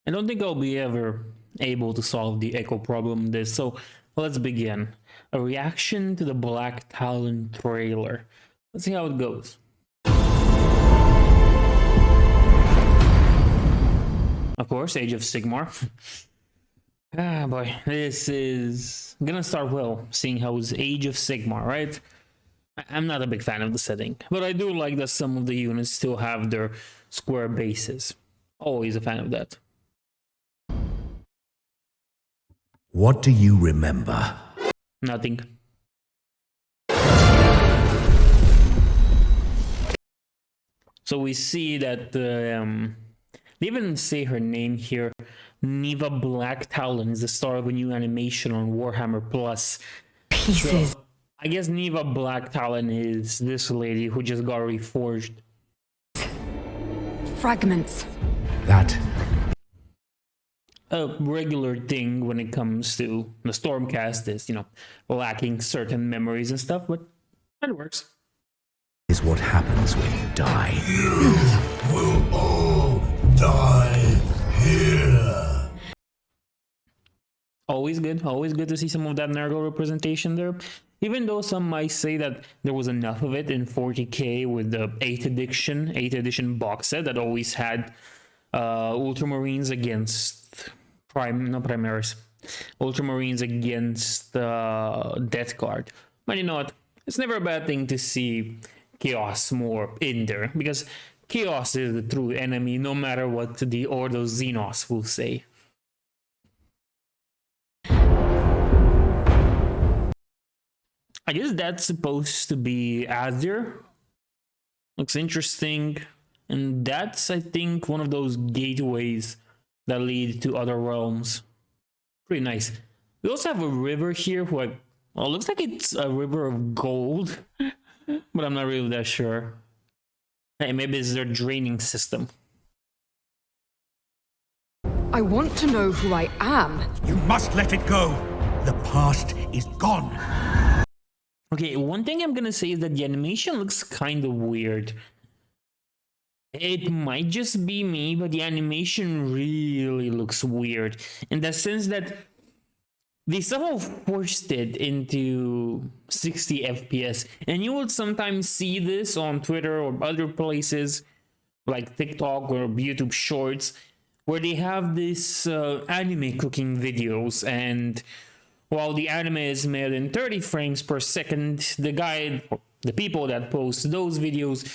I don't think I'll be ever able to solve the echo problem this, so let's begin. A reaction to the Blacktalon trailer. Let's see how it goes. Of course, Age of Sigmar. Ah boy, this is gonna start well, seeing how it's Age of Sigmar, right? I'm not a big fan of the setting, but I do like that some of the units still have their square bases. Always a fan of that. What do you remember? Nothing. So we see that they even say her name here. Neva Blacktalon is the star of a new animation on Warhammer Plus. Pieces. So, I guess Neva Blacktalon is this lady who just got reforged. Fragments. That A regular thing when it comes to the Stormcast is, lacking certain memories and stuff, but it works. is what happens when you die. You will all die here. Always good to see some of that Nurgle representation there. Even though some might say that there was enough of it in 40k with the 8th edition box set that always had Ultramarines against Ultramarines against Death Guard. But you know what? It's never a bad thing to see Chaos more in there, because Chaos is the true enemy, no matter what the Ordo Xenos will say. I guess that's supposed to be Azir. Looks interesting. And that's, I think, one of those gateways that lead to other realms. Pretty nice. We also have a river here who looks like it's a river of gold. But I'm not really that sure. Hey, maybe it's their draining system. I want to know who I am. You must let it go. The past is gone. Okay, one thing I'm gonna say is that the animation looks kind of weird. It might just be me, but the animation really looks weird in the sense that they somehow forced it into 60 FPS. And you will sometimes see this on Twitter or other places like TikTok or YouTube Shorts, where they have this anime cooking videos, and while the anime is made in 30 frames per second, the people that post those videos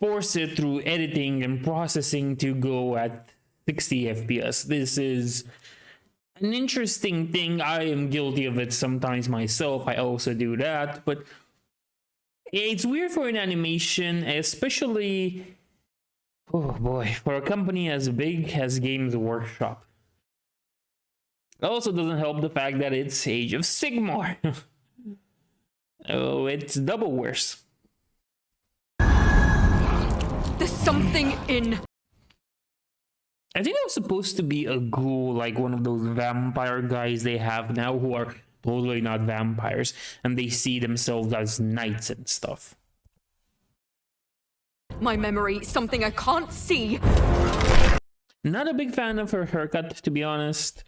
force it through editing and processing to go at 60 FPS. This is an interesting thing. I am guilty of it sometimes myself. I also do that, but it's weird for an animation, especially, oh boy, for a company as big as Games Workshop. It also doesn't help the fact that it's Age of Sigmar. Oh, it's double worse. There's something in... I think it was supposed to be a ghoul, like one of those vampire guys they have now who are totally not vampires, and they see themselves as knights and stuff. My memory, something I can't see. Not a big fan of her haircut, to be honest.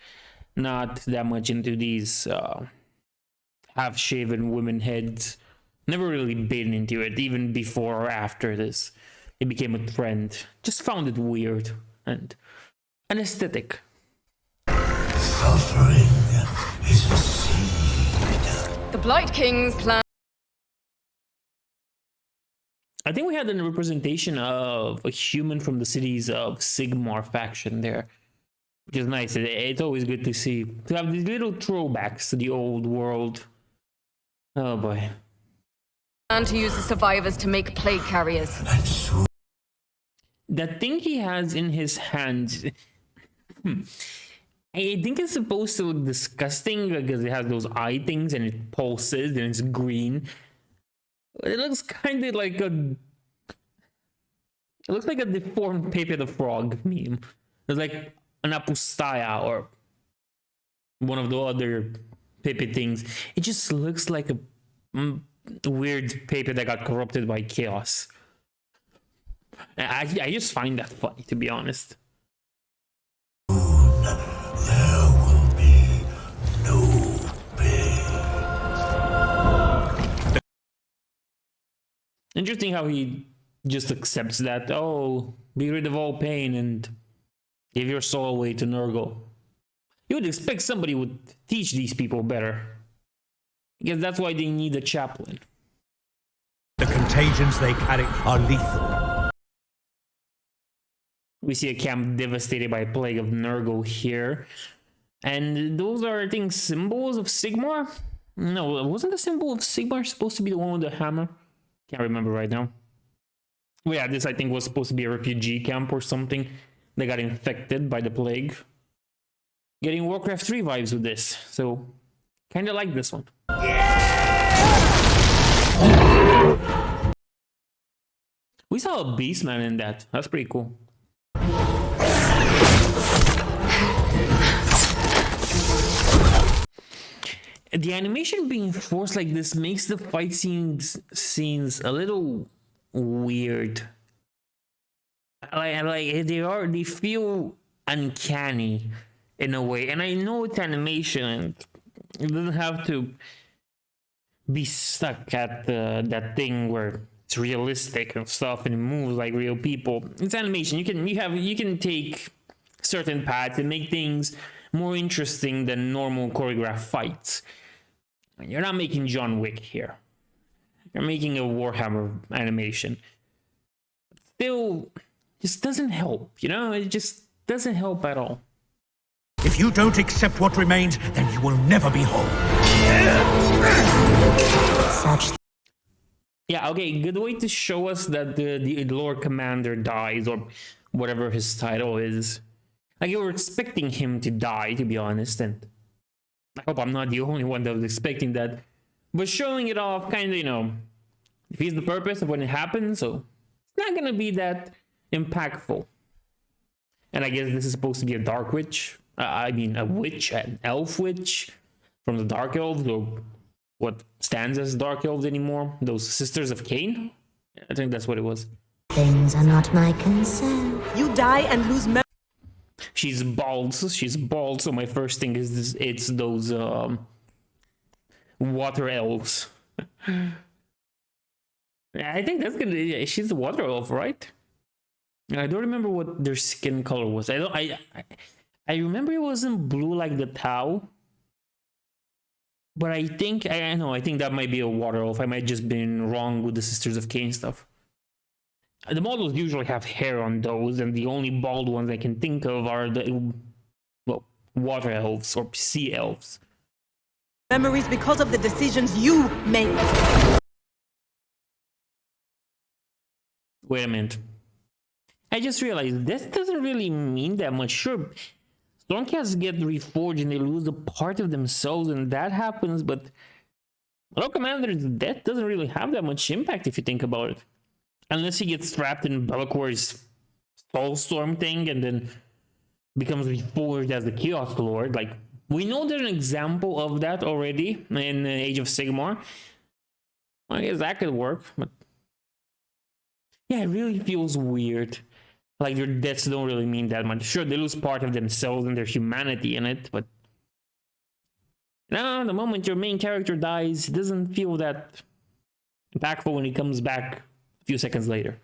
Not that much into these half-shaven women heads. Never really been into it, even before or after this. It became a trend. Just found it weird and aesthetic. Suffering is a seed. The Blight King's plan... I think we had a representation of a human from the cities of Sigmar faction there, which is nice. It's always good to see, to have these little throwbacks to the old world. Oh boy. And to use the survivors to make plague carriers. That thing he has in his hands, I think it's supposed to look disgusting because it has those eye things and it pulses and it's green. It looks kind of like it looks like a deformed Pepe the Frog meme. It's like an Apustaya or one of the other Pepe things. It just looks like a weird Pepe that got corrupted by chaos. I just find that funny, to be honest. Interesting how he just accepts that, oh, be rid of all pain and give your soul away to Nurgle. You would expect somebody would teach these people better. Because that's why they need a chaplain. The contagions they carry are lethal. We see a camp devastated by a plague of Nurgle here. And those are, I think, symbols of Sigmar? No, wasn't the symbol of Sigmar supposed to be the one with the hammer? Can't remember right now. Well, yeah, this I think was supposed to be a refugee camp or something. They got infected by the plague. Getting Warcraft 3 vibes with this, so kind of like this one. We saw a Beastman in that. That's pretty cool. The animation being forced like this makes the fight scenes a little weird. Like they feel uncanny in a way, and I know it's animation and it doesn't have to be stuck at that thing where it's realistic and stuff and it moves like real people. It's animation. You can take certain paths and make things more interesting than normal choreographed fights. You're not making John Wick here. You're making a Warhammer animation. Still, just doesn't help, you know? It just doesn't help at all. If you don't accept what remains, then you will never be whole. Yeah, okay, good way to show us that the Lord Commander dies, or whatever his title is. Like, you were expecting him to die, to be honest, and I hope I'm not the only one that was expecting that. But showing it off kind of, you know, defeats the purpose of when it happens, so it's not gonna be that impactful. And I guess this is supposed to be a Dark Witch. I mean, a witch, an elf witch from the Dark Elves, or what stands as Dark Elves anymore. Those Sisters of Cain? I think that's what it was. Things are not my concern. You die and lose memory. She's bald, so my first thing is this, it's those water elves. I think that's gonna, she's a water elf, right? I don't remember what their skin color was. I remember it wasn't blue like the Tau. But I think that might be a water elf. I might just been wrong with the Sisters of Cain stuff. The models usually have hair on those, and the only bald ones I can think of are the, well, water elves or sea elves. Memories because of the decisions you make. Wait a minute. I just realized this doesn't really mean that much. Sure, Stormcats get reforged and they lose a part of themselves, and that happens, but Lord Commander's death doesn't really have that much impact if you think about it. Unless he gets trapped in Bellacor's Soulstorm thing and then becomes reforged as the Chaos Lord. Like, we know there's an example of that already in Age of Sigmar. I guess that could work, but yeah, it really feels weird. Like, their deaths don't really mean that much. Sure, they lose part of themselves and their humanity in it, but no, the moment your main character dies, it doesn't feel that impactful when he comes back a few seconds later.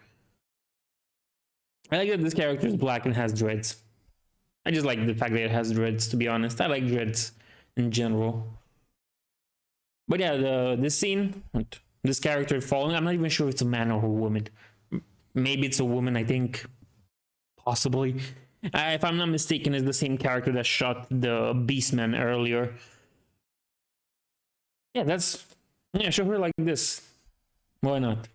I like that this character is black and has dreads. I just like the fact that it has dreads, to be honest. I like dreads in general. But yeah, this scene, this character falling, I'm not even sure if it's a man or a woman. Maybe it's a woman, I think. Possibly. If I'm not mistaken, it's the same character that shot the Beastman earlier. Yeah, show her like this. Why not?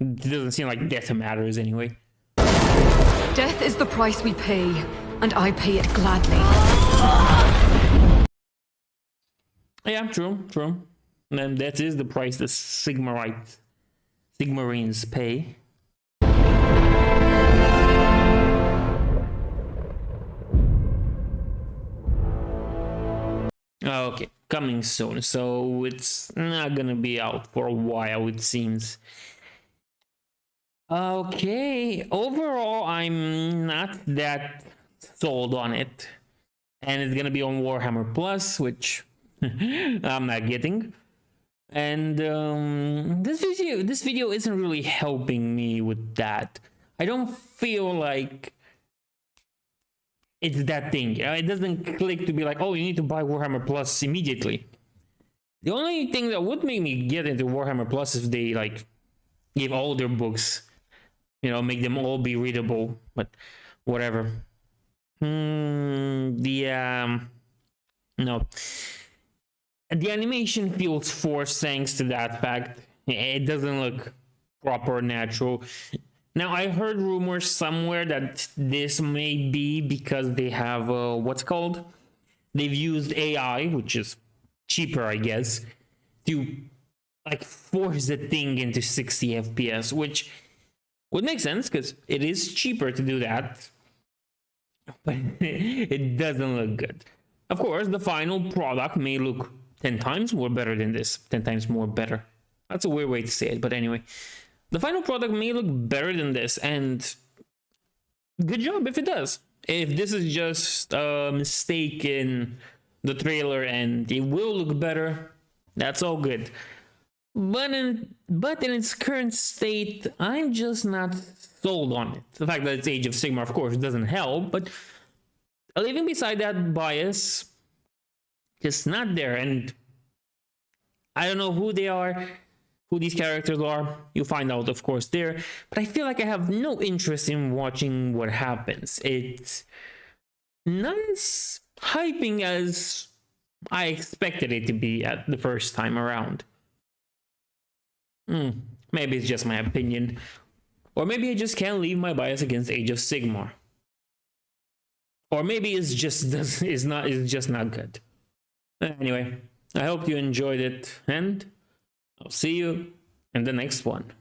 It doesn't seem like death matters anyway. Death is the price we pay, and I pay it gladly. Yeah, true. And that is the price the Sigmarines pay. Okay, coming soon. So it's not gonna be out for a while, it seems. Okay, overall, I'm not that sold on it. And it's gonna be on Warhammer Plus, which I'm not getting. And this video isn't really helping me with that. I don't feel like it's that thing. It doesn't click to be like, oh, you need to buy Warhammer Plus immediately. The only thing that would make me get into Warhammer Plus is if they like give all their books, you know, make them all be readable. But whatever. No. The animation feels forced thanks to that fact. It doesn't look proper, natural. Now, I heard rumors somewhere that this may be because they have, what's called? They've used AI, which is cheaper, I guess, to like force the thing into 60 FPS, which would make sense because it is cheaper to do that. But it doesn't look good. Of course, the final product may look 10 times more better than this. 10 times more better. That's a weird way to say it, but anyway. The final product may look better than this, and good job if it does. If this is just a mistake in the trailer and it will look better, that's all good. But in its current state, I'm just not sold on it. The fact that it's Age of Sigmar, of course, doesn't help, but leaving beside that bias, just not there. And I don't know who they are, who these characters are. You'll find out, of course, there. But I feel like I have no interest in watching what happens. It's not as hyping as I expected it to be at the first time around. Maybe it's just my opinion. Or maybe I just can't leave my bias against Age of Sigmar. Or maybe it's just not good. Anyway, I hope you enjoyed it, and I'll see you in the next one.